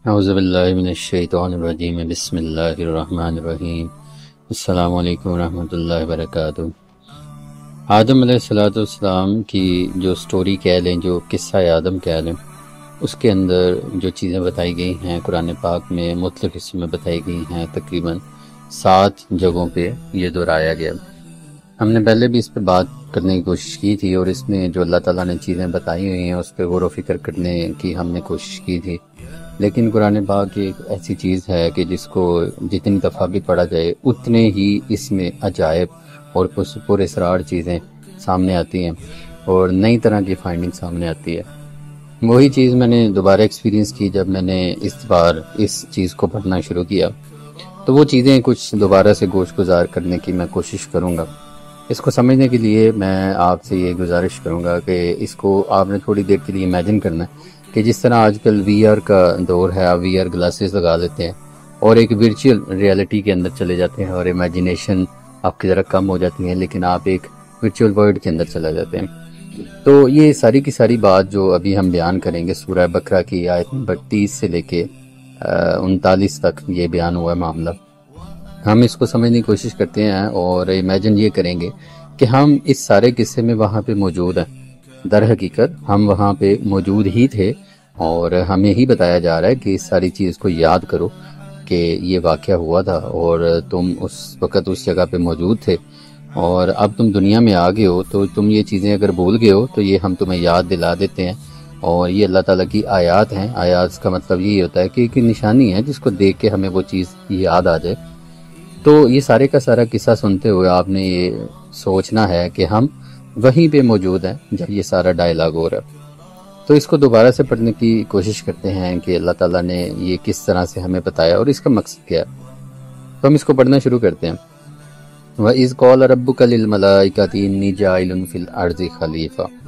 اعوذ باللہ من الشیطان الرجیم بسم اللہ الرحمن الرحیم السلام علیکم ورحمۃ اللہ وبرکاتہ۔ آدم علیہ السلام کی جو سٹوری کہہ لیں، جو قصہ آدم کہہ لیں، اس کے اندر جو چیزیں بتائی گئی ہیں قرآن پاک میں مختلف حصوں میں بتائی گئی ہیں، تقریباً 7 جگہوں پہ یہ دہرایا گیا۔ ہم نے پہلے بھی اس پہ بات کرنے کی کوشش کی تھی، اور اس میں جو اللہ تعالیٰ نے چیزیں بتائی ہوئی ہیں اس پہ غور و فکر کرنے کی ہم نے کوشش کی تھی، لیکن قرآن پاک ایک ایسی چیز ہے کہ جس کو جتنی دفعہ بھی پڑھا جائے اتنے ہی اس میں عجائب اور پراسرار چیزیں سامنے آتی ہیں اور نئی طرح کی فائنڈنگ سامنے آتی ہے۔ وہی چیز میں نے دوبارہ ایکسپیرینس کی جب میں نے اس بار اس چیز کو پڑھنا شروع کیا، تو وہ چیزیں کچھ دوبارہ سے گوش گزار کرنے کی میں کوشش کروں گا۔ اس کو سمجھنے کے لیے میں آپ سے یہ گزارش کروں گا کہ اس کو آپ نے تھوڑی دیر کے لیے امیجن کرنا ہے کہ جس طرح آج کل وی آر کا دور ہے، آپ وی آر گلاسز لگا لیتے ہیں اور ایک ورچوئل ریالٹی کے اندر چلے جاتے ہیں، اور امیجنیشن آپ کی ذرا کم ہو جاتی ہے، لیکن آپ ایک ورچوئل ورلڈ کے اندر چلا جاتے ہیں۔ تو یہ ساری کی ساری بات جو ابھی ہم بیان کریں گے، سورہ بقرہ کی آیت نمبر 30 سے لے کے 39 تک یہ بیان ہوا ہے معاملہ۔ ہم اس کو سمجھنے کی کوشش کرتے ہیں اور امیجن یہ کریں گے کہ ہم اس سارے قصے میں وہاں پہ موجود ہیں۔ در حقیقت ہم وہاں پہ موجود ہی تھے، اور ہمیں ہی بتایا جا رہا ہے کہ اس ساری چیز کو یاد کرو کہ یہ واقعہ ہوا تھا اور تم اس وقت اس جگہ پہ موجود تھے، اور اب تم دنیا میں آ گئے ہو تو تم یہ چیزیں اگر بھول گئے ہو تو یہ ہم تمہیں یاد دلا دیتے ہیں، اور یہ اللہ تعالیٰ کی آیات ہیں۔ آیات کا مطلب یہ ہوتا ہے کہ ایک نشانی ہے جس کو دیکھ کے ہمیں وہ چیز یاد آ جائے۔ تو یہ سارے کا سارا قصہ سنتے ہوئے آپ نے یہ سوچنا ہے کہ ہم وہیں پہ موجود ہیں جب یہ سارا ڈائلاگ ہو رہا ہے۔ تو اس کو دوبارہ سے پڑھنے کی کوشش کرتے ہیں کہ اللہ تعالیٰ نے یہ کس طرح سے ہمیں بتایا اور اس کا مقصد کیا ہے۔ تو ہم اس کو پڑھنا شروع کرتے ہیں۔ وَإِذْ قَالَ رَبُّكَ لِلْمَلَائِكَةِ إِنِّي جَاعِلٌ فِي الْأَرْضِ خَلِيفَةً۔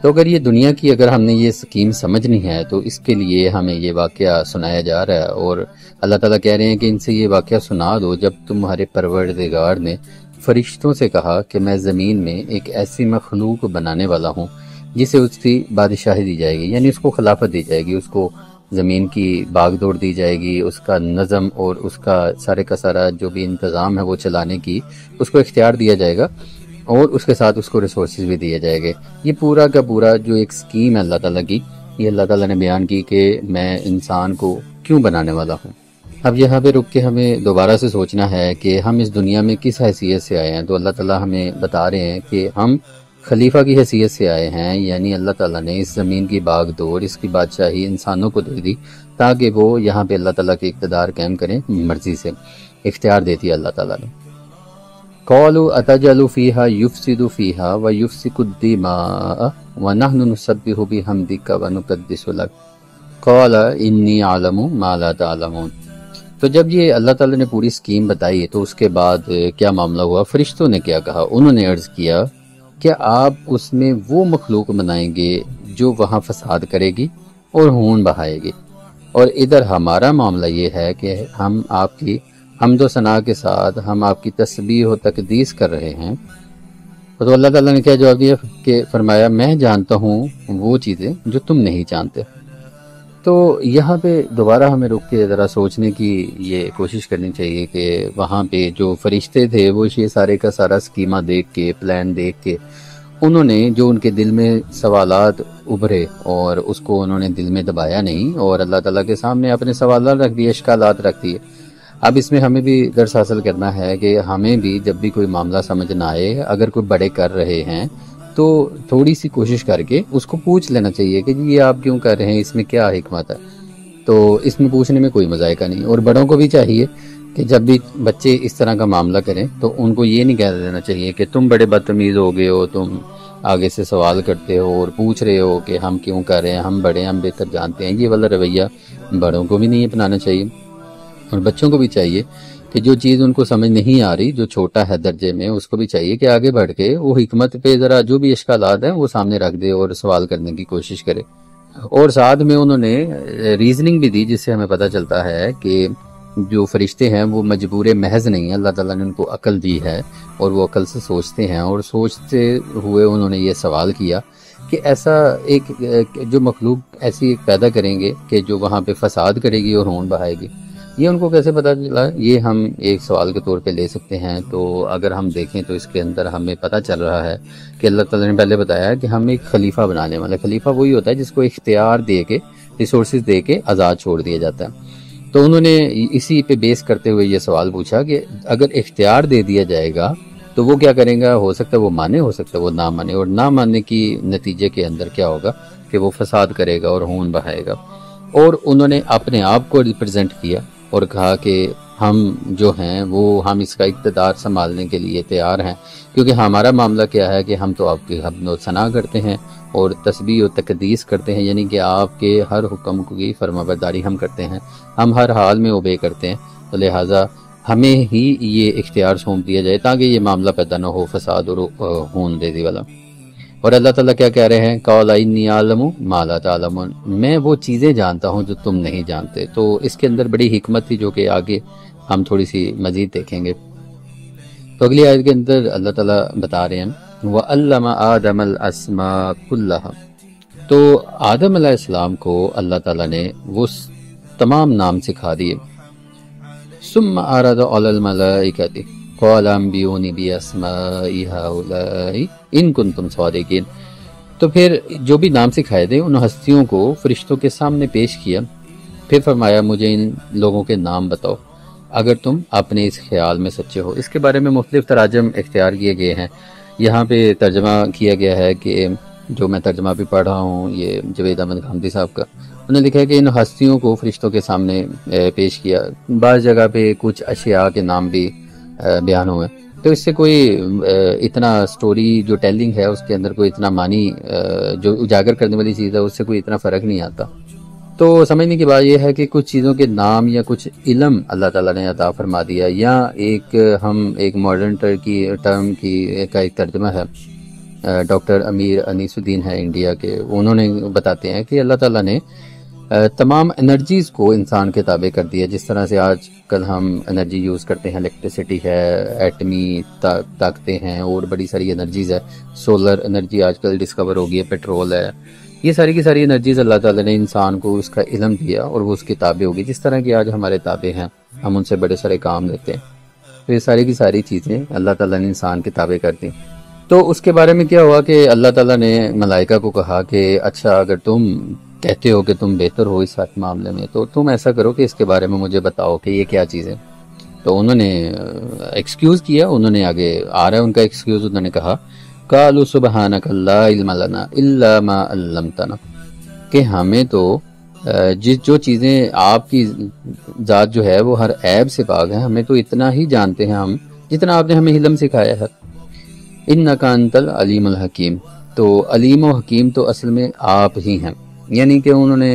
تو اگر یہ دنیا کی اگر ہم نے یہ سکیم سمجھنی ہے تو اس کے لیے ہمیں یہ واقعہ سنایا جا رہا ہے، اور اللہ تعالیٰ کہہ رہے ہیں کہ ان سے یہ واقعہ سنا دو جب تمہارے پروردگار نے فرشتوں سے کہا کہ میں زمین میں ایک ایسی مخلوق بنانے والا ہوں جسے اس کی بادشاہی دی جائے گی، یعنی اس کو خلافت دی جائے گی، اس کو زمین کی باغ دوڑ دی جائے گی، اس کا نظم اور اس کا سارے کا سارا جو بھی انتظام ہے وہ چلانے کی اس کو اختیار دیا جائے گا، اور اس کے ساتھ اس کو ریسورسز بھی دیے جائے گے۔ یہ پورا کا پورا جو ایک سکیم ہے اللہ تعالیٰ کی، یہ اللہ تعالیٰ نے بیان کی کہ میں انسان کو کیوں بنانے والا ہوں۔ اب یہاں پہ رک کے ہمیں دوبارہ سے سوچنا ہے کہ ہم اس دنیا میں کس حیثیت سے آئے ہیں۔ تو اللہ تعالیٰ ہمیں بتا رہے ہیں کہ ہم خلیفہ کی حیثیت سے آئے ہیں، یعنی اللہ تعالیٰ نے اس زمین کی باغ دور، اس کی بادشاہی انسانوں کو دے دی تاکہ وہ یہاں پہ اللہ تعالیٰ کے اقتدار قائم کریں، مرضی سے اختیار دیتی ہے اللہ تعالیٰ نے۔ قالوا اتجعل فيها يفسد فيها ويفسد الدماء ونحن نسبح بحمدك ونقدس لك قال اني اعلم ما لا تعلمون۔ تو جب یہ اللہ تعالیٰ نے پوری سکیم بتائی تو اس کے بعد کیا معاملہ ہوا؟ فرشتوں نے کیا کہا؟ انہوں نے عرض کیا کہ آپ اس میں وہ مخلوق بنائیں گے جو وہاں فساد کرے گی اور خون بہائے گی، اور ادھر ہمارا معاملہ یہ ہے کہ ہم آپ کی حمد و ثنا کے ساتھ ہم آپ کی تسبیح و تقدیس کر رہے ہیں۔ تو اللہ تعالیٰ نے کیا جواب دیا کہ فرمایا میں جانتا ہوں وہ چیزیں جو تم نہیں جانتے۔ تو یہاں پہ دوبارہ ہمیں رک کے ذرا سوچنے کی یہ کوشش کرنی چاہیے کہ وہاں پہ جو فرشتے تھے وہ یہ سارے کا سارا سکیمہ دیکھ کے، پلان دیکھ کے، انہوں نے جو ان کے دل میں سوالات ابھرے اور اس کو انہوں نے دل میں دبایا نہیں، اور اللہ تعالیٰ کے سامنے اپنے سوالات رکھ دیے، اشکالات رکھ دیے۔ اب اس میں ہمیں بھی درس حاصل کرنا ہے کہ ہمیں بھی جب بھی کوئی معاملہ سمجھ نہ آئے، اگر کوئی بڑے کر رہے ہیں تو تھوڑی سی کوشش کر کے اس کو پوچھ لینا چاہیے کہ جی یہ آپ کیوں کر رہے ہیں، اس میں کیا حکمت ہے۔ تو اس میں پوچھنے میں کوئی مذائقہ نہیں، اور بڑوں کو بھی چاہیے کہ جب بھی بچے اس طرح کا معاملہ کریں تو ان کو یہ نہیں کہہ دینا چاہیے کہ تم بڑے بدتمیز ہو گئے ہو، تم آگے سے سوال کرتے ہو اور پوچھ رہے ہو کہ ہم کیوں کر رہے ہیں، ہم بڑے، ہم بہتر جانتے ہیں۔ یہ والا رویہ بڑوں کو بھی نہیں اپنانا چاہیے، اور بچوں کو بھی چاہیے کہ جو چیز ان کو سمجھ نہیں آ رہی، جو چھوٹا ہے درجے میں، اس کو بھی چاہیے کہ آگے بڑھ کے وہ حکمت پہ ذرا جو بھی اشکالات ہیں وہ سامنے رکھ دے اور سوال کرنے کی کوشش کرے۔ اور ساتھ میں انہوں نے ریزننگ بھی دی، جس سے ہمیں پتہ چلتا ہے کہ جو فرشتے ہیں وہ مجبور محض نہیں ہیں، اللہ تعالیٰ نے ان کو عقل دی ہے اور وہ عقل سے سوچتے ہیں، اور سوچتے ہوئے انہوں نے یہ سوال کیا کہ ایسا ایک جو مخلوق ایسی ایک پیدا کریں گے کہ جو وہاں پہ فساد کرے گی اور خون بہائے گی، یہ ان کو کیسے پتہ چلا؟ یہ ہم ایک سوال کے طور پہ لے سکتے ہیں۔ تو اگر ہم دیکھیں تو اس کے اندر ہمیں پتہ چل رہا ہے کہ اللہ تعالیٰ نے پہلے بتایا کہ ہم ایک خلیفہ بنانے والا، خلیفہ وہی ہوتا ہے جس کو اختیار دے کے، ریسورسز دے کے آزاد چھوڑ دیا جاتا ہے۔ تو انہوں نے اسی پہ بیس کرتے ہوئے یہ سوال پوچھا کہ اگر اختیار دے دیا جائے گا تو وہ کیا کریں گا؟ ہو سکتا ہے وہ مانے، ہو سکتا ہے وہ نہ مانے، اور نہ ماننے کی نتیجے کے اندر کیا ہوگا کہ وہ فساد کرے گا اور خون بہائے گا۔ اور انہوں نے اپنے آپ کو ریپرزینٹ کیا اور کہا کہ ہم جو ہیں وہ ہم اس کا اقتدار سنبھالنے کے لیے تیار ہیں، کیونکہ ہمارا معاملہ کیا ہے کہ ہم تو آپ کی حمد و ثنا کرتے ہیں اور تسبیح و تقدیس کرتے ہیں، یعنی کہ آپ کے ہر حکم کی فرمانبرداری ہم کرتے ہیں، ہم ہر حال میں اوبے کرتے ہیں، تو لہٰذا ہمیں ہی یہ اختیار سونپ دیا جائے تاکہ یہ معاملہ پیدا نہ ہو فساد اور خون ریزی والا۔ اور اللہ تعالیٰ کیا کہہ رہے ہیں؟ قَالَ إِنِّي أَعْلَمُ مَا لَا تَعْلَمُونَ، میں وہ چیزیں جانتا ہوں جو تم نہیں جانتے۔ تو اس کے اندر بڑی حکمت تھی جو کہ آگے ہم تھوڑی سی مزید دیکھیں گے۔ تو اگلی آیت کے اندر اللہ تعالیٰ بتا رہے ہیں وَعَلَّمَ آدَمَ الْأَسْمَاءَ كُلَّهَا، تو آدم علیہ السلام کو اللہ تعالیٰ نے وہ تمام نام سکھا دیے۔ ثُمَّ عَرَضَ عَلَى الْمَلَائِكَةِ قَالَ أَنبِئُونِي بِأَسْمَاءِ هَؤُلَاءِ إِن كُنتُمْ صَادِقِينَ، تو پھر جو بھی نام سکھائے تھے ان ہستیوں کو فرشتوں کے سامنے پیش کیا، پھر فرمایا مجھے ان لوگوں کے نام بتاؤ اگر تم اپنے اس خیال میں سچے ہو۔ اس کے بارے میں مختلف تراجم اختیار کیے گئے ہیں۔ یہاں پہ ترجمہ کیا گیا ہے کہ جو میں ترجمہ بھی پڑھ رہا ہوں یہ جوید احمد خامدی صاحب کا، انہوں نے لکھا ہے کہ ان ہستیوں کو فرشتوں کے سامنے پیش کیا۔ بعض جگہ پہ کچھ اشیاء کے نام بھی بیان ہوئے، تو اس سے کوئی اتنا سٹوری جو ٹیلنگ ہے اس کے اندر کوئی اتنا معنی جو اجاگر کرنے والی چیز ہے اس سے کوئی اتنا فرق نہیں آتا۔ تو سمجھنے کی بات یہ ہے کہ کچھ چیزوں کے نام یا کچھ علم اللہ تعالیٰ نے عطا فرما دیا، یا ایک ماڈرن ٹرم کا ایک ترجمہ ہے، ڈاکٹر امیر انیس الدین ہے انڈیا کے، انہوں نے بتاتے ہیں کہ اللہ تعالیٰ نے تمام انرجیز کو انسان کے تابع کر دیا، جس طرح سے آج کل ہم انرجی یوز کرتے ہیں، الیکٹریسٹی ہے، ایٹمی طاقتیں ہیں اور بڑی ساری انرجیز ہے، سولر انرجی آج کل ڈسکور ہو گئی ہے، پیٹرول ہے، یہ ساری کی ساری انرجیز اللہ تعالیٰ نے انسان کو اس کا علم دیا اور وہ اس کے تابع ہوگی، جس طرح کہ آج ہمارے تابع ہیں، ہم ان سے بڑے سارے کام لیتے ہیں، تو یہ ساری کی ساری چیزیں اللہ تعالیٰ نے انسان کے تابع کر دی۔ تو اس کے بارے میں کیا ہوا کہ اللہ تعالیٰ نے ملائکہ کو کہا کہ اچھا اگر تم کہتے ہو کہ تم بہتر ہو اس معاملے میں تو تم ایسا کرو کہ اس کے بارے میں مجھے بتاؤ کہ یہ کیا چیز ہے۔ تو انہوں نے ایکسکیوز کیا، انہوں نے آگے آ رہا ہے ان کا ایکسکیوز، انہوں نے کہا قالوا سبحانک لا علم لنا الا ما علمتنا، کہ ہمیں تو جو چیزیں آپ کی ذات جو ہے وہ ہر عیب سے پاک ہے، ہمیں تو اتنا ہی جانتے ہیں ہم جتنا آپ نے ہمیں علم سکھایا ہے۔ انک انت العلیم الحکیم، تو علیم و حکیم تو اصل میں آپ ہی ہیں، یعنی کہ انہوں نے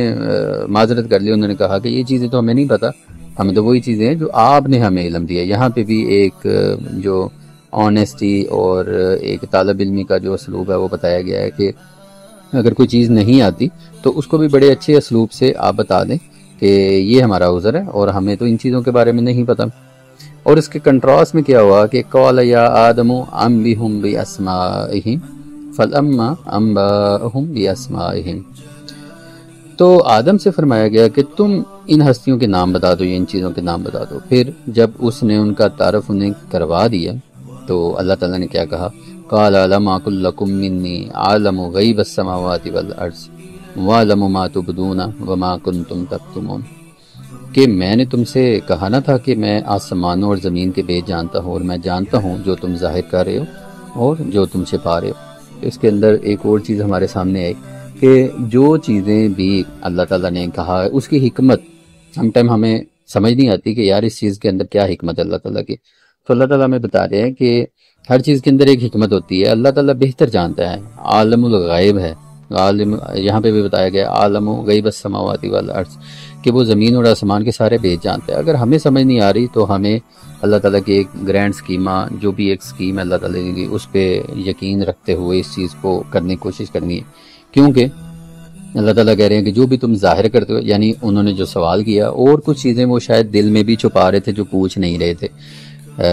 معذرت کر لی، انہوں نے کہا کہ یہ چیزیں تو ہمیں نہیں پتہ، ہمیں تو وہی چیزیں ہیں جو آپ نے ہمیں علم دیا۔ یہاں پہ بھی ایک جو آنیسٹی اور ایک طالب علمی کا جو اسلوب ہے وہ بتایا گیا ہے کہ اگر کوئی چیز نہیں آتی تو اس کو بھی بڑے اچھے اسلوب سے آپ بتا دیں کہ یہ ہمارا عذر ہے اور ہمیں تو ان چیزوں کے بارے میں نہیں پتہ۔ اور اس کے کنٹراسٹ میں کیا ہوا کہ قال یا آدم انبئہم باسمائہم فلما انبأہم باسمائہم، تو آدم سے فرمایا گیا کہ تم ان ہستیوں کے نام بتا دو، ان چیزوں کے نام بتا دو۔ پھر جب اس نے ان کا تعارف انہیں کروا دیا تو اللہ تعالیٰ نے کیا کہا؟ قال لم اقل لکم منی عالم غیب السماوات والارض وعلم ما تبدون وما کنتم تکتمون، کہ میں نے تم سے کہا نہ تھا کہ میں آسمانوں اور زمین کے بیچ جانتا ہوں، اور میں جانتا ہوں جو تم ظاہر کر رہے ہو اور جو تم چھپا رہے ہو۔ اس کے اندر ایک اور چیز ہمارے سامنے آئی کہ جو چیزیں بھی اللہ تعالیٰ نے کہا اس کی حکمت سم ٹائم ہمیں سمجھ نہیں آتی کہ یار اس چیز کے اندر کیا حکمت ہے اللہ تعالیٰ کی، تو اللہ تعالیٰ ہمیں بتا رہے ہیں کہ ہر چیز کے اندر ایک حکمت ہوتی ہے، اللہ تعالیٰ بہتر جانتا ہے، عالم الغیب ہے، عالم یہاں پہ بھی بتایا گیا عالم غیب السماوات والارض، کہ وہ زمین اور آسمان کے سارے بیچ جانتے ہیں۔ اگر ہمیں سمجھ نہیں آ رہی تو ہمیں اللہ تعالیٰ کی ایک گرینڈ سکیمہ، جو بھی ایک سکیم ہے اللہ تعالیٰ کی، اس پہ یقین رکھتے ہوئے اس چیز کو کرنے کی کوشش کرنی ہے، کیونکہ اللہ تعالیٰ کہہ رہے ہیں کہ جو بھی تم ظاہر کرتے ہو، یعنی انہوں نے جو سوال کیا اور کچھ چیزیں وہ شاید دل میں بھی چھپا رہے تھے جو پوچھ نہیں رہے تھے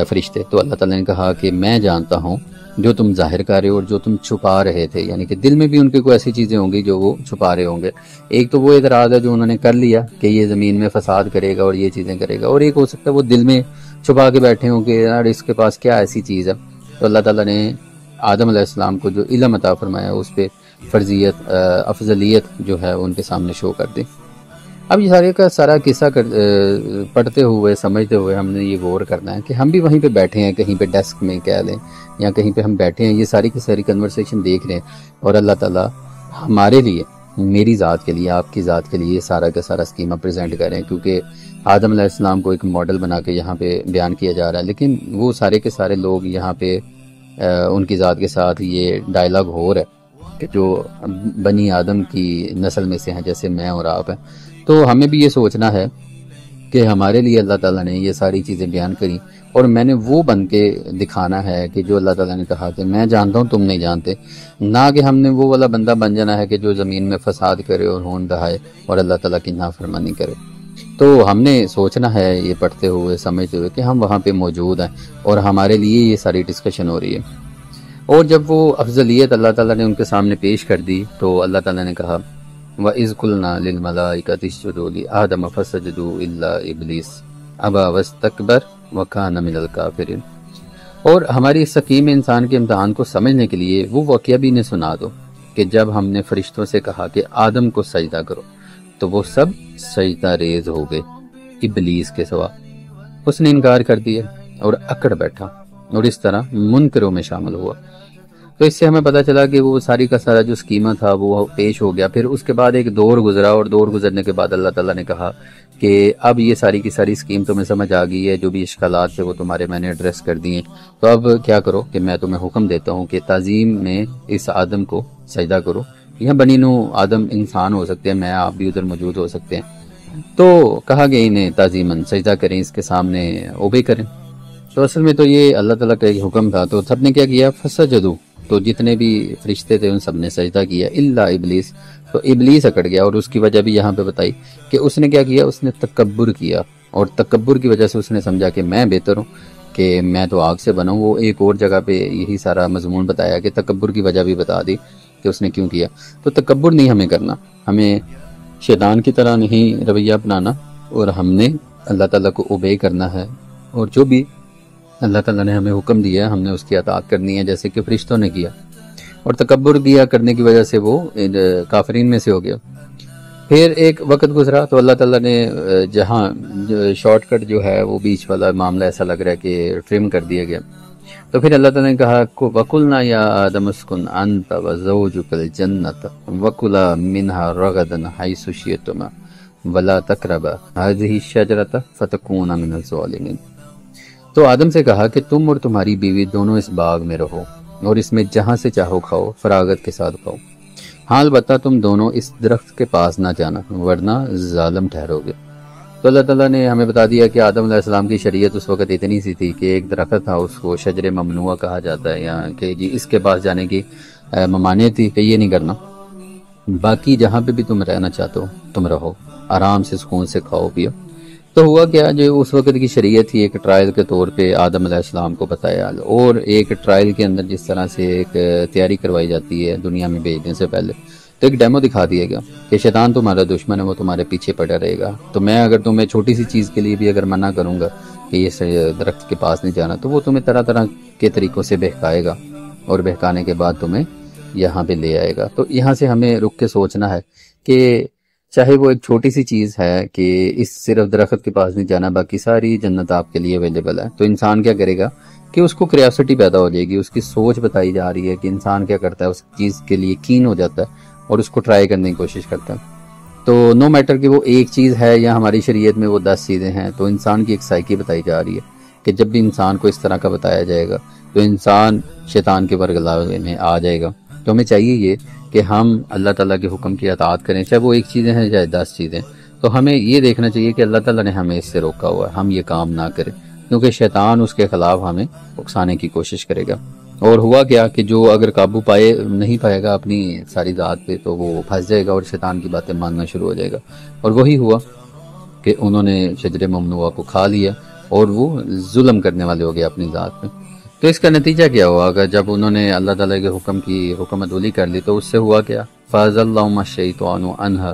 فرشتے، تو اللہ تعالیٰ نے کہا کہ میں جانتا ہوں جو تم ظاہر کر رہے ہو اور جو تم چھپا رہے تھے، یعنی کہ دل میں بھی ان کے کوئی ایسی چیزیں ہوں گی جو وہ چھپا رہے ہوں گے۔ ایک تو وہ اعتراض ہے جو انہوں نے کر لیا کہ یہ زمین میں فساد کرے گا اور یہ چیزیں کرے گا، اور ایک ہو سکتا ہے وہ دل میں چھپا کے بیٹھے ہوں کہ یار اس کے پاس کیا ایسی چیز ہے۔ تو اللہ تعالیٰ نے آدم علیہ السلام کو جو علم عطا فرمایا اس پہ فرضیت افضلیت جو ہے ان کے سامنے شو کر دی۔ اب یہ سارے کا سارا قصہ پڑھتے ہوئے سمجھتے ہوئے ہم نے یہ غور کرنا ہے کہ ہم بھی وہیں پہ بیٹھے ہیں، کہیں پہ ڈیسک میں کہہ لیں یا کہیں پہ ہم بیٹھے ہیں، یہ ساری کی ساری کنورسیشن دیکھ رہے ہیں، اور اللہ تعالیٰ ہمارے لیے، میری ذات کے لیے، آپ کی ذات کے لیے یہ سارا کا سارا اسکیمہ پریزنٹ کریں، کیونکہ آدم علیہ السلام کو ایک ماڈل بنا کے یہاں پہ بیان کیا جا رہا ہے، لیکن وہ سارے کے سارے لوگ یہاں پہ ان کی ذات کے ساتھ یہ ڈائلاگ ہو رہا ہے کہ جو بنی آدم کی نسل میں سے ہیں، جیسے میں اور آپ ہیں۔ تو ہمیں بھی یہ سوچنا ہے کہ ہمارے لیے اللہ تعالیٰ نے یہ ساری چیزیں بیان کری، اور میں نے وہ بن کے دکھانا ہے کہ جو اللہ تعالیٰ نے کہا کہ میں جانتا ہوں تم نہیں جانتے، نہ کہ ہم نے وہ والا بندہ بن جانا ہے کہ جو زمین میں فساد کرے اور ہون دہائے اور اللہ تعالیٰ کی نافرمانی کرے۔ تو ہم نے سوچنا ہے یہ پڑھتے ہوئے سمجھتے ہوئے کہ ہم وہاں پہ موجود ہیں اور ہمارے لیے یہ ساری ڈسکشن ہو رہی ہے۔ اور جب وہ افضلیت اللہ تعالیٰ نے ان کے سامنے پیش کر دی تو اللہ تعالیٰ نے کہا وَإِذْ قُلْنَا لِلْمَلَائِكَةِ اسْجُدُوا لِآدَمَ فَسَجَدُوا إِلَّا إِبْلِيسَ أَبَى وَاسْتَكْبَرَ وَكَانَ مِنَ الْكَافِرِينَ۔ اور ہماری اس حکیم انسان کے امتحان کو سمجھنے کے لیے وہ واقعہ بھی انہیں سنا دو کہ جب ہم نے فرشتوں سے کہا کہ آدم کو سجدہ کرو تو وہ سب سجدہ ریز ہو گئے ابلیس کے سوا، اس نے انکار کر دیا اور اکڑ بیٹھا اور اس طرح منکروں میں شامل ہوا۔ تو اس سے ہمیں پتہ چلا کہ وہ ساری کا سارا جو اسکیمہ تھا وہ پیش ہو گیا۔ پھر اس کے بعد ایک دور گزرا، اور دور گزرنے کے بعد اللہ تعالیٰ نے کہا کہ اب یہ ساری کی ساری اسکیم تمہیں سمجھ آ گئی ہے، جو بھی اشکالات تھے وہ تمہارے میں نے ایڈریس کر دیے، تو اب کیا کرو کہ میں تمہیں حکم دیتا ہوں کہ تعظیم میں اس آدم کو سجدہ کرو۔ یہاں بنی نوع آدم انسان ہو سکتے ہیں، میں آپ بھی ادھر موجود ہو سکتے ہیں۔ تو کہا گیا انہیں تعظیماً سجدہ کریں، اس کے سامنے اوبے کریں۔ تو اصل میں تو یہ اللہ تعالیٰ کا ایک حکم تھا، تو سب نے کیا کیا؟ فسجدوا، تو جتنے بھی فرشتے تھے ان سب نے سجدہ کیا الا ابلیس، تو ابلیس اکڑ گیا، اور اس کی وجہ بھی یہاں پہ بتائی کہ اس نے کیا کیا، اس نے تکبر کیا، اور تکبر کی وجہ سے اس نے سمجھا کہ میں بہتر ہوں، کہ میں تو آگ سے بنا ہوں۔ وہ ایک اور جگہ پہ یہی سارا مضمون بتایا کہ تکبر کی وجہ بھی بتا دی کہ اس نے کیوں کیا۔ تو تکبر نہیں ہمیں کرنا، ہمیں شیطان کی طرح نہیں رویہ اپنانا، اور ہم نے اللہ تعالیٰ کو اوبے کرنا ہے، اور جو بھی اللہ تعالیٰ نے ہمیں حکم دیا ہے ہم نے اس کی اطاعت کرنی ہے، جیسے کہ فرشتوں نے کیا۔ اور تکبر کیا کرنے کی وجہ سے وہ کافرین میں سے ہو گیا۔ پھر ایک وقت گزرا تو اللہ تعالیٰ نے جہاں شارٹ کٹ جو ہے وہ بیچ والا معاملہ ایسا لگ رہا ہے کہ ٹرم کر دیا گیا، تو پھر اللہ تعالیٰ نے کہا وَقُلْنَا يَا آدَمُ اسْكُنْ أَنْتَ وَزَوْجُكَ الْجَنَّةَ وَكُلَا مِنْهَا رَغَدًا حَيْثُ شِئْتُمَا وَلَا تَقْرَبَا هَٰذِهِ الشَّجَرَةَ فَتَكُونَا مِنَ الظَّالِمِينَ۔ تو آدم سے کہا کہ تم اور تمہاری بیوی دونوں اس باغ میں رہو اور اس میں جہاں سے چاہو کھاؤ، فراغت کے ساتھ کھاؤ، ہاں البتہ تم دونوں اس درخت کے پاس نہ جانا ورنہ ظالم ٹھہرو گے۔ تو اللہ تعالیٰ نے ہمیں بتا دیا کہ آدم علیہ السلام کی شریعت اس وقت اتنی سی تھی کہ ایک درخت تھا، اس کو شجر ممنوع کہا جاتا ہے، یا کہ جی اس کے پاس جانے کی ممانعت تھی کہ یہ نہیں کرنا، باقی جہاں پہ بھی تم رہنا چاہتے ہو تم رہو، آرام سے سکون سے کھاؤ پیو۔ تو ہوا کیا، جو اس وقت کی شریعت تھی ایک ٹرائل کے طور پہ آدم علیہ السلام کو بتایا، اور ایک ٹرائل کے اندر جس طرح سے ایک تیاری کروائی جاتی ہے دنیا میں بھیجنے سے پہلے، تو ایک ڈیمو دکھا دیا گیا کہ شیطان تمہارا دشمن ہے، وہ تمہارے پیچھے پڑا رہے گا، تو میں اگر تمہیں چھوٹی سی چیز کے لیے بھی اگر منع کروں گا کہ یہ درخت کے پاس نہیں جانا، تو وہ تمہیں طرح طرح کے طریقوں سے بہکائے گا، اور بہکانے کے بعد تمہیں یہاں پہ لے آئے گا۔ تو یہاں سے ہمیں رک کے سوچنا ہے کہ چاہے وہ ایک چھوٹی سی چیز ہے کہ اس صرف درخت کے پاس نہیں جانا، باقی ساری جنت آپ کے لیے اویلیبل ہے، تو انسان کیا کرے گا کہ اس کو کریوسٹی پیدا ہو جائے گی، اس کی سوچ بتائی جا رہی ہے کہ انسان کیا کرتا ہے، اس چیز کے لیے کین ہو جاتا ہے اور اس کو ٹرائی کرنے کی کوشش کرتا ہے۔ تو نو میٹر کہ وہ ایک چیز ہے یا ہماری شریعت میں وہ 10 چیزیں ہیں، تو انسان کی ایک سائیکی بتائی جا رہی ہے کہ جب بھی انسان کو اس طرح کا بتایا جائے گا تو انسان شیطان کے ورگلاوے میں آ جائے گا۔ تو ہمیں چاہیے یہ کہ ہم اللہ تعالیٰ کے حکم کی اطاعت کریں، چاہے وہ ایک چیزیں ہیں چاہے 10 چیزیں، تو ہمیں یہ دیکھنا چاہیے کہ اللہ تعالیٰ نے ہمیں اس سے روکا ہوا ہے، ہم یہ کام نہ کریں، کیونکہ شیطان اس کے خلاف ہمیں اکسانے کی کوشش کرے گا۔ اور ہوا کیا کہ جو اگر قابو نہیں پائے گا اپنی ساری ذات پہ، تو وہ پھنس جائے گا اور شیطان کی باتیں ماننا شروع ہو جائے گا، اور وہی ہوا کہ انہوں نے شجر ممنوعہ کو کھا لیا اور وہ ظلم کرنے والے ہو گئے اپنی ذات پہ۔ تو اس کا نتیجہ کیا ہوا کہ جب انہوں نے اللہ تعالیٰ کے حکم کی حکم عدولی کر لی تو اس سے ہوا کیا؟ فَأَزَلَّهُمَا الشَّيْطَانُ عَنْهَا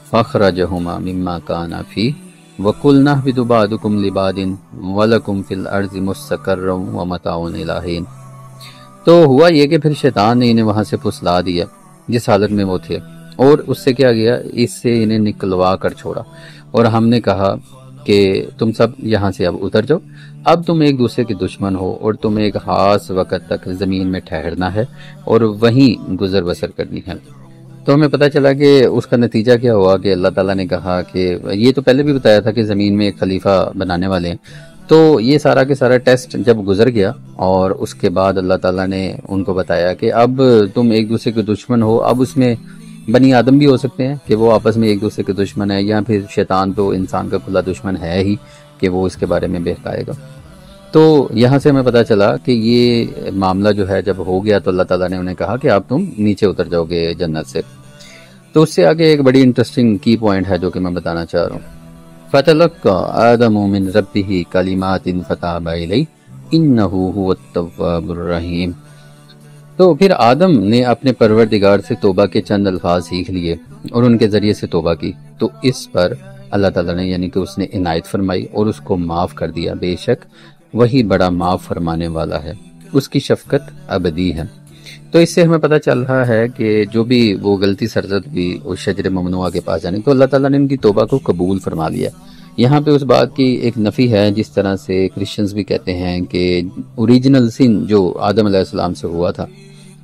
فَأَخْرَجَهُمَا مِمَّا كَانَا فِيهِ وَقُلْنَا اهْبِطُوا بَعْضُكُمْ لِبَعْضٍ وَلَكُمْ فِي الْأَرْضِ مُسْتَقَرٌّ وَمَتَاعٌ إِلَىٰ حِينٍ۔ تو ہوا یہ کہ پھر شیطان نے انہیں وہاں سے پھسلا دیا جس حالت میں وہ تھے، اور اس سے کیا گیا، اس سے انہیں نکلوا کر چھوڑا، اور ہم نے کہا کہ تم سب یہاں سے اب اتر جاؤ، اب تم ایک دوسرے کے دشمن ہو اور تمہیں ایک خاص وقت تک زمین میں ٹھہرنا ہے اور وہیں گزر بسر کرنی ہے۔ تو ہمیں پتہ چلا کہ اس کا نتیجہ کیا ہوا کہ اللہ تعالیٰ نے کہا کہ یہ تو پہلے بھی بتایا تھا کہ زمین میں ایک خلیفہ بنانے والے ہیں، تو یہ سارا کے سارا ٹیسٹ جب گزر گیا اور اس کے بعد اللہ تعالیٰ نے ان کو بتایا کہ اب تم ایک دوسرے کے دشمن ہو، اب اس میں بنی آدم بھی ہو سکتے ہیں کہ وہ آپس میں ایک دوسرے کے دشمن ہے، یا پھر شیطان تو انسان کا کھلا دشمن ہے ہی کہ وہ اس کے بارے میں بہکائے گا۔ تو یہاں سے ہمیں پتہ چلا کہ یہ معاملہ جو ہے جب ہو گیا تو اللہ تعالیٰ نے انہیں کہا کہ اب تم نیچے اتر جاؤ گے جنت سے۔ تو اس سے آگے ایک بڑی انٹرسٹنگ کی پوائنٹ ہے جو کہ میں بتانا چاہ رہا ہوں۔ فَتَلَقَّى آدَمُ مِن رَبِّهِ كَلِمَاتٍ فَتَابَ إِلَيْهِ إِنَّهُ هُوَ التَّوَّابُ الرَّحِيمُ۔ تو پھر آدم نے اپنے پروردگار سے توبہ کے چند الفاظ سیکھ لیے اور ان کے ذریعے سے توبہ کی، تو اس پر اللہ تعالیٰ نے یعنی کہ اس نے عنایت فرمائی اور اس کو معاف کر دیا، بے شک وہی بڑا معاف فرمانے والا ہے، اس کی شفقت ابدی ہے۔ تو اس سے ہمیں پتہ چل رہا ہے کہ جو بھی وہ غلطی سرزد بھی اس شجر ممنوعہ کے پاس جانے، تو اللہ تعالیٰ نے ان کی توبہ کو قبول فرما لیا۔ یہاں پہ اس بات کی ایک نفی ہے، جس طرح سے کرسچنز بھی کہتے ہیں کہ اوریجنل سن جو آدم علیہ السلام سے ہوا تھا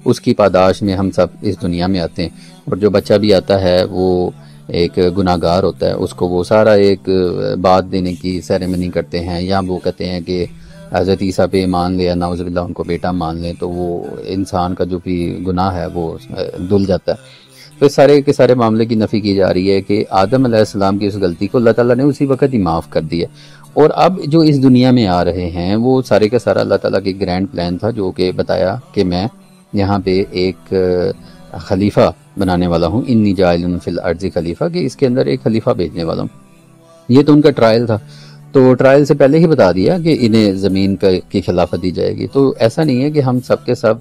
اس کی پاداش میں ہم سب اس دنیا میں آتے ہیں، اور جو بچہ بھی آتا ہے وہ ایک گناہ گار ہوتا ہے، اس کو وہ سارا ایک بات دینے کی سیریمنی کرتے ہیں، یا وہ کہتے ہیں کہ حضرت عیسیٰ پہ ایمان لے، نعوذ باللہ ان کو بیٹا مان لیں، تو وہ انسان کا جو بھی گناہ ہے وہ دھل جاتا ہے۔ تو اس سارے کے سارے معاملے کی نفی کی جا رہی ہے کہ آدم علیہ السلام کی اس غلطی کو اللہ تعالیٰ نے اسی وقت ہی معاف کر دیا، اور اب جو اس دنیا میں آ رہے ہیں وہ سارے کا سارا اللہ تعالیٰ کی گرینڈ پلان تھا، جو کہ بتایا کہ میں یہاں پہ ایک خلیفہ بنانے والا ہوں، انی جاعل فی الارض خلیفہ، کہ اس کے اندر ایک خلیفہ بھیجنے والا ہوں۔ یہ تو ان کا ٹرائل تھا، تو ٹرائل سے پہلے ہی بتا دیا کہ انہیں زمین کی خلافت دی جائے گی۔ تو ایسا نہیں ہے کہ ہم سب کے سب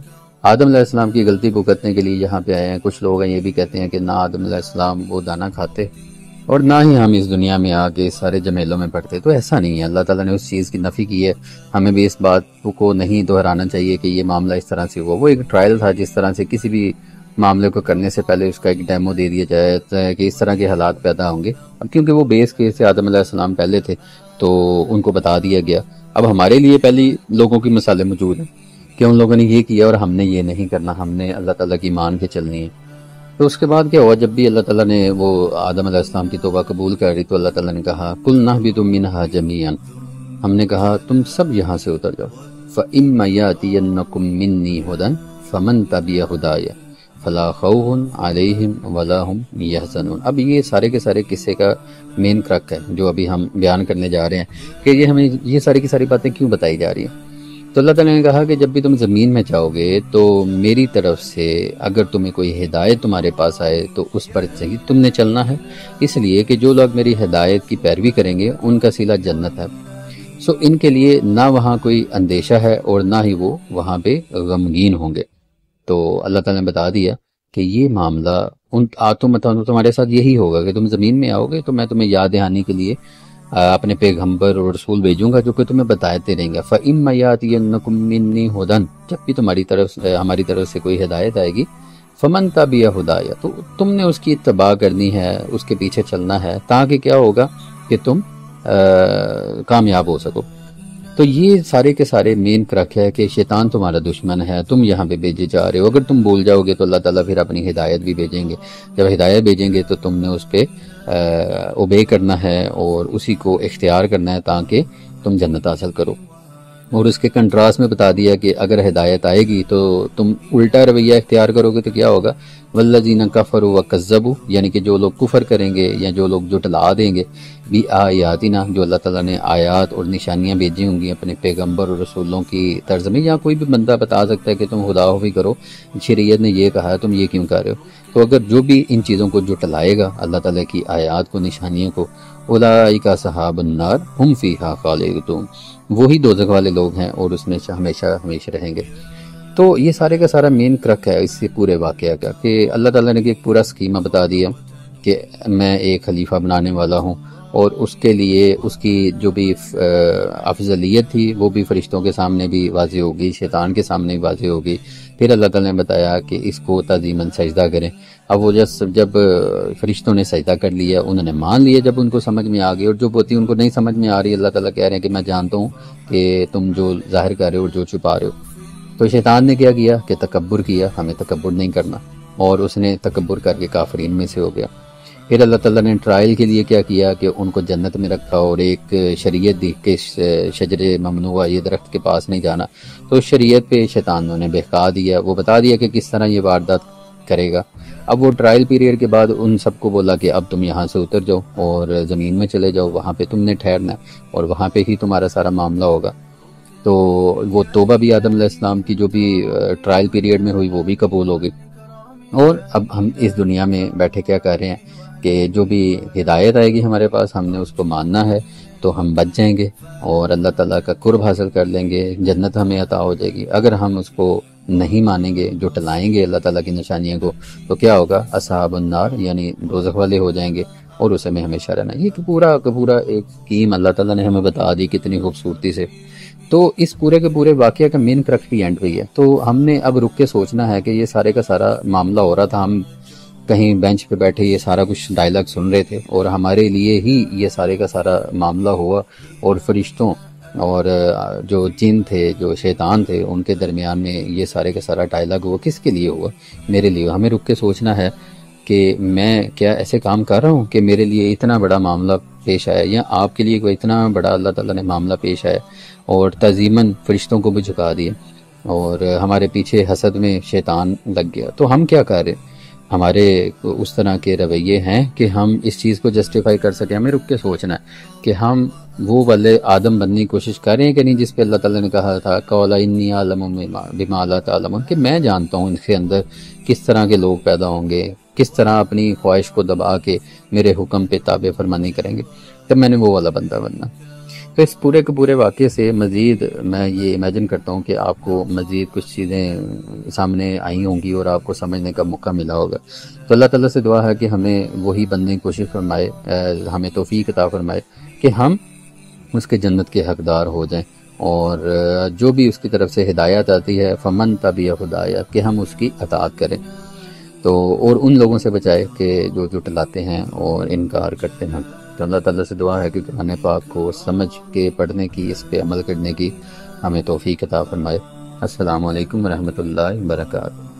آدم علیہ السلام کی غلطی بھگتنے کے لیے یہاں پہ آئے ہیں۔ کچھ لوگ ہیں یہ بھی کہتے ہیں کہ نہ آدم علیہ السلام وہ دانا کھاتے اور نہ ہی ہم اس دنیا میں آ کے سارے جمیلوں میں پڑتے، تو ایسا نہیں ہے۔ اللہ تعالیٰ نے اس چیز کی نفی کی ہے، ہمیں بھی اس بات کو نہیں دہرانا چاہیے کہ یہ معاملہ اس طرح سے ہوا۔ وہ ایک ٹرائل تھا، جس طرح سے کسی بھی معاملے کو کرنے سے پہلے اس کا ایک ڈیمو دے دیا جائے کہ اس طرح کے حالات پیدا ہوں گے۔ اب کیونکہ وہ بیس کیس سے آدم علیہ السلام پہلے تھے تو ان کو بتا دیا گیا، اب ہمارے لیے پہلی لوگوں کی مثالیں موجود ہیں کہ ان لوگوں نے یہ کیا اور ہم نے یہ نہیں کرنا، ہم نے اللہ تعالیٰ کی مان کے چلنی ہے۔ تو اس کے بعد کیا ہوا، جب بھی اللہ تعالیٰ نے وہ آدم علیہ السلام کی توبہ قبول کر لی تو اللہ تعالیٰ نے کہا قُلْنَا اهْبِطُوا مِنْهَا جَمِيعًا، ہم نے کہا تم سب یہاں سے اتر جاؤ، فَإِمَّا يَأْتِيَنَّكُم مِّنِّي هُدًى فَمَن تَبِعَ هُدَايَ فَلَا خَوْفٌ عَلَيْهِمْ وَلَا هُمْ يَحْزَنُونَ۔ اب یہ سارے کے سارے قصے کا مین کرک ہے جو ابھی ہم بیان کرنے جا رہے ہیں کہ یہ ہمیں یہ ساری کی ساری باتیں کیوں بتائی جا رہی ہیں۔ تو اللہ تعالیٰ نے کہا کہ جب بھی تم زمین میں جاؤ گے تو میری طرف سے اگر تمہیں کوئی ہدایت تمہارے پاس آئے تو اس پر تم نے چلنا ہے، اس لیے کہ جو لوگ میری ہدایت کی پیروی کریں گے ان کا صلہ جنت ہے۔ سو ان کے لیے نہ وہاں کوئی اندیشہ ہے اور نہ ہی وہ وہاں پہ غمگین ہوں گے۔ تو اللہ تعالیٰ نے بتا دیا کہ یہ معاملہ تمہارے ساتھ یہی ہوگا کہ تم زمین میں آؤ گے تو میں تمہیں یاد دہانی کے لیے اپنے پیغمبر اور رسول بھیجوں گا جو کہ تمہیں بتاتے رہیں گا۔ فَإِمَّا يَأْتِيَنَّكُم مِّنِّي هُدًى، جب بھی ہماری طرف سے کوئی ہدایت آئے گی، فَمَن تَبِعَ هُدَايَ، تو تم نے اس کی اتباع کرنی ہے، اس کے پیچھے چلنا ہے، تاکہ کیا ہوگا کہ تم کامیاب ہو سکو۔ تو یہ سارے کے سارے مین کرک ہے کہ شیطان تمہارا دشمن ہے، تم یہاں پہ بھیجے جا رہے ہو۔ اگر تم بھول جاؤ گے تو اللہ تعالیٰ پھر اپنی ہدایت بھی بھیجیں گے، جب ہدایت بھیجیں گے تو تم نے اس پہ اوبے کرنا ہے اور اسی کو اختیار کرنا ہے تاکہ تم جنت حاصل کرو۔ اور اس کے کنٹراسٹ میں بتا دیا کہ اگر ہدایت آئے گی تو تم الٹا رویہ اختیار کرو گے تو کیا ہوگا، والذین کفروا وکذبوا، یعنی کہ جو لوگ کفر کریں گے یا جو لوگ جھٹلا دیں گے بآیاتنا، جو اللہ تعالیٰ نے آیات اور نشانیاں بھیجی ہوں گی اپنے پیغمبر اور رسولوں کی طرز میں، یا کوئی بھی بندہ بتا سکتا ہے کہ تم خدا خوفی کرو، شریعت نے یہ کہا ہے تم یہ کیوں کر رہے ہو، تو اگر جو بھی ان چیزوں کو جٹلائے گا اللہ تعالیٰ کی آیات کو، نشانیوں کو، اولئک اصحاب النار ہم فیہا خالدون، وہی دوزخ والے لوگ ہیں اور اس میں ہمیشہ ہمیشہ رہیں گے۔ تو یہ سارے کا سارا مین کرک ہے اس سے پورے واقعہ کا، کہ اللہ تعالیٰ نے ایک پورا سکیمہ بتا دیا کہ میں ایک خلیفہ بنانے والا ہوں، اور اس کے لیے اس کی جو بھی افضلیت تھی وہ بھی فرشتوں کے سامنے بھی واضح ہوگی، شیطان کے سامنے بھی واضح ہوگی۔ پھر اللہ تعالیٰ نے بتایا کہ اس کو تعظیماً سجدہ کریں۔ اب وہ جب فرشتوں نے سجدہ کر لیا، انہوں نے مان لیا جب ان کو سمجھ میں آ گئی، اور جو باتیں ان کو نہیں سمجھ میں آ رہی اللہ تعالیٰ کہہ رہے ہیں کہ میں جانتا ہوں کہ تم جو ظاہر کر رہے ہو اور جو چھپا رہے ہو۔ تو شیطان نے کیا کیا کہ تکبر کیا، ہمیں تکبر نہیں کرنا، اور اس نے تکبر کر کے کافرین میں سے ہو گیا۔ پھر اللہ تعالیٰ نے ٹرائل کے لیے کیا کیا کہ ان کو جنت میں رکھا اور ایک شریعت دی کہ شجر ممنوع، یہ درخت کے پاس نہیں جانا۔ تو شریعت پہ شیطانوں نے بہکا دیا، وہ بتا دیا کہ کس طرح یہ واردات کرے گا۔ اب وہ ٹرائل پیریڈ کے بعد ان سب کو بولا کہ اب تم یہاں سے اتر جاؤ اور زمین میں چلے جاؤ، وہاں پہ تم نے ٹھہرنا اور وہاں پہ ہی تمہارا سارا معاملہ ہوگا۔ تو وہ توبہ بھی آدم علیہ السلام کی جو بھی ٹرائل پیریڈ میں ہوئی وہ بھی قبول ہو گئی۔ اور اب ہم اس دنیا میں بیٹھے کیا کر رہے ہیں کہ جو بھی ہدایت آئے گی ہمارے پاس، ہم نے اس کو ماننا ہے تو ہم بچ جائیں گے اور اللہ تعالیٰ کا قرب حاصل کر لیں گے، جنت ہمیں عطا ہو جائے گی۔ اگر ہم اس کو نہیں مانیں گے، جو ٹلائیں گے اللہ تعالیٰ کی نشانیوں کو، تو کیا ہوگا؟ اصحاب النار، یعنی دوزخ والے ہو جائیں گے اور اسے میں ہمیشہ رہنا۔ یہ پورا کا پورا ایک اسکیم اللہ تعالیٰ نے ہمیں بتا دی کتنی خوبصورتی سے۔ تو اس پورے کے پورے واقعہ کا مین کرک بھی اینڈ پہ ہے۔ تو ہم نے اب رک کے سوچنا ہے کہ یہ سارے کا سارا معاملہ ہو رہا تھا، ہم کہیں بینچ پہ بیٹھے یہ سارا کچھ ڈائلاگ سن رہے تھے اور ہمارے لیے ہی یہ سارے کا سارا معاملہ ہوا، اور فرشتوں اور جو جن تھے، جو شیطان تھے، ان کے درمیان میں یہ سارے کا سارا ڈائلاگ ہوا۔ کس کے لیے ہوا؟ میرے لیے۔ ہمیں رک کے سوچنا ہے کہ میں کیا ایسے کام کر رہا ہوں کہ میرے لیے اتنا بڑا معاملہ پیش آیا، یا آپ کے لیے کوئی اتنا بڑا اللہ تعالیٰ نے معاملہ پیش آیا اور تعظیماً فرشتوں کو بھی جھکا دیا اور ہمارے پیچھے حسد میں شیطان لگ گیا۔ تو ہم کیا کر رہے ہیں؟ ہمارے اس طرح کے رویے ہیں کہ ہم اس چیز کو جسٹیفائی کر سکیں؟ ہمیں رک کے سوچنا ہے کہ ہم وہ والے آدم بننے کی کوشش کر رہے ہیں کہ نہیں، جس پہ اللہ تعالیٰ نے کہا تھا قَالَ إِنِّي أَعْلَمُ بِمَا لَا تَعْلَمُونَ، کہ میں جانتا ہوں ان کے اندر کس طرح کے لوگ پیدا ہوں گے، کس طرح اپنی خواہش کو دبا کے میرے حکم پہ تابع فرمانی کریں گے، تب میں نے وہ والا بندہ بننا۔ تو اس پورے کے پورے واقعے سے مزید میں یہ امیجن کرتا ہوں کہ آپ کو مزید کچھ چیزیں سامنے آئی ہوں گی اور آپ کو سمجھنے کا موقع ملا ہوگا۔ تو اللہ تعالیٰ سے دعا ہے کہ ہمیں وہی بننے کی کوشش فرمائے، ہمیں توفیق عطا فرمائے کہ ہم اس کے جنت کے حقدار ہو جائیں، اور جو بھی اس کی طرف سے ہدایت آتی ہے فمن تبع ہدایہ، کہ ہم اس کی اطاعت کریں، تو اور ان لوگوں سے بچائے کہ جو جھٹلاتے ہیں اور انکار کرتے ہیں۔ تو اللہ تعالیٰ سے دعا ہے کہ قرآن پاک کو سمجھ کے پڑھنے کی، اس پہ عمل کرنے کی ہمیں توفیق عطا فرمائے۔ السلام علیکم ورحمۃ اللہ وبرکاتہ۔